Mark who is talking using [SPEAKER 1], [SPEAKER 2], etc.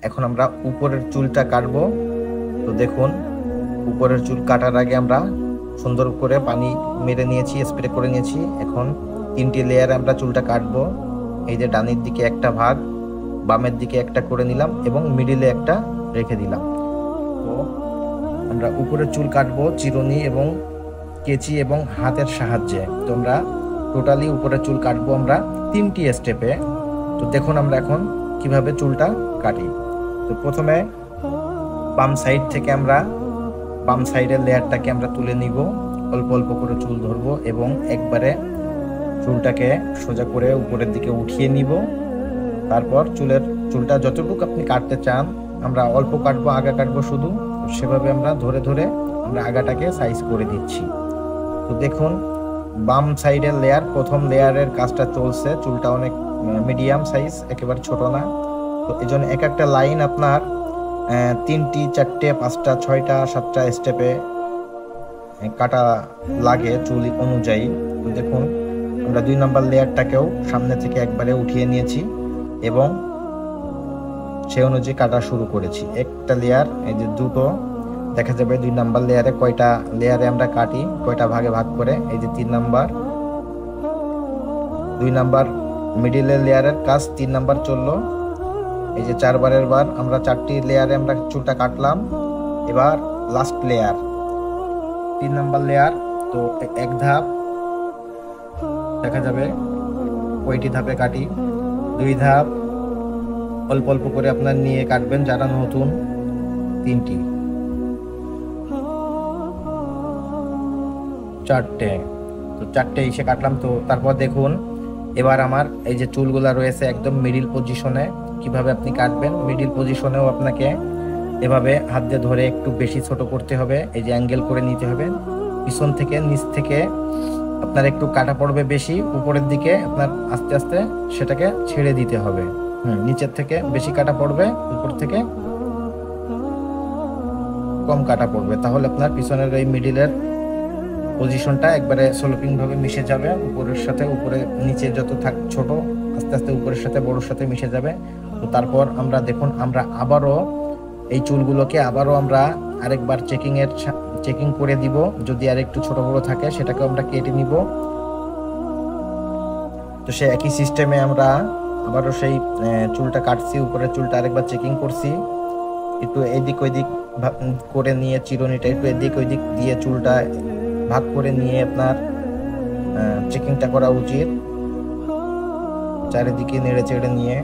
[SPEAKER 1] এখন আমরা উপরের চুলটা কাটবো। তো দেখুন, উপরের চুল কাটার আগে আমরা সুন্দর করে পানি মেরে নিয়েছি, স্প্রে করে নিয়েছি। এখন 3টি লেয়ারে আমরা চুলটা কাটবো। এই যে ডানের দিকে একটা ভাগ, বামের দিকে একটা করে নিলাম এবং মিডিলে একটা রেখে দিলাম। তো আমরা উপরের চুল কাটবো চিরুনি এবং কেচি এবং হাতের সাহায্যে। তো আমরা টোটালি উপরের চুল কাটবো আমরা 3টি স্টেপে। তো দেখুন আমরা এখন কিভাবে চুলটা কাটি। তো প্রথমে বাম সাইড থেকে আমরা বাম সাইডের লেয়ারটাকে আমরা তুলে নিব, অল্প অল্প করে চুল ধরবো এবং একবারে চুলটাকে সোজা করে উপরের দিকে উঠিয়ে নিব। তারপর চুলটা যতটুকু আপনি কাটতে চান, আমরা অল্প কাটবো, আগা কাটবো শুধু, সেভাবে আমরা ধরে ধরে আমরা আগাটাকে সাইজ করে দিচ্ছি। তো দেখুন, বাম সাইডের লেয়ার, প্রথম লেয়ারের কাজটা চলছে। চুলটা অনেক মিডিয়াম সাইজ, একেবারে ছোট না। তো এই জন্য এক একটা লাইন আপনার 3টি 4টে 5টা 6টা 7টা স্টেপে কাটা লাগে চুল অনুযায়ী। তো দেখুন, আমরা 2 নাম্বার লেয়ারটাকেও সামনে থেকে একবারে উঠিয়ে নিয়েছি এবং সেই অনুযায়ী কাটা শুরু করেছি। একটা লেয়ার, এই যে দুটো দেখা যাবে 2 নাম্বার লেয়ারে কয়টা লেয়ারে আমরা কাটি, কয়টা ভাগে ভাগ করে। এই যে 3 নাম্বার, 2 নাম্বার মিডিলের লেয়ারের কাজ 3 নাম্বার চললো। এই যে 4বারের বার আমরা 4টি লেয়ারে আমরা চুলটা কাটলাম। এবার লাস্ট লেয়ার, 3 নাম্বার লেয়ার। তো এক ধাপ দেখা যাবে কয়টি ধাপে কাটি, 2 ধাপ অল্প অল্প করে আপনার নিয়ে কাটবেন যারা নতুন। 3টি 4টে, তো 4টে এসে কাটলাম। তো তারপর দেখুন, এবার আমার এই যে চুলগুলা রয়েছে একদম মিডিল পজিশনে, কিভাবে আপনি কাটবেন। মিডিল পজিশনেও আপনাকে এভাবে হাত দিয়ে ধরে একটু বেশি ছোট করতে হবে, এই যে অ্যাঙ্গেল করে নিতে হবে। পিছন থেকে নিচ থেকে আপনার একটু কাটা পড়বে বেশি, উপরের দিকে আপনার আস্তে আস্তে সেটাকে ছেড়ে দিতে হবে। নিচের থেকে বেশি কাটা পড়বে, উপর থেকে কম কাটা পড়বে, তাহলে আপনার পিছনের এই মিডিলের পজিশনটা একবারে স্লোপিং ভাবে মিশে যাবে উপরের সাথে। উপরে নিচে যত ছোট, আস্তে আস্তে উপরের সাথে বড়োর সাথে মিশে যাবে। তো তারপর আমরা দেখুন, আমরা আবারও এই চুলগুলোকে আবারও আমরা আরেকবার চেকিং করে দিব। যদি আর একটু ছোট বড় থাকে সেটাকে আমরা কেটে নিব। তো সে একই সিস্টেমে আমরা আবারও সেই চুলটা কাটছি, উপরের চুলটা আরেকবার চেকিং করছি, একটু এদিক ওইদিক করে নিয়ে চিরুনিটা একটু এদিক ওইদিক দিয়ে চুলটা ভাগ করে নিয়ে আপনার চেকিংটা করা উচিত, চারিদিকে নেড়ে চেড়ে নিয়ে।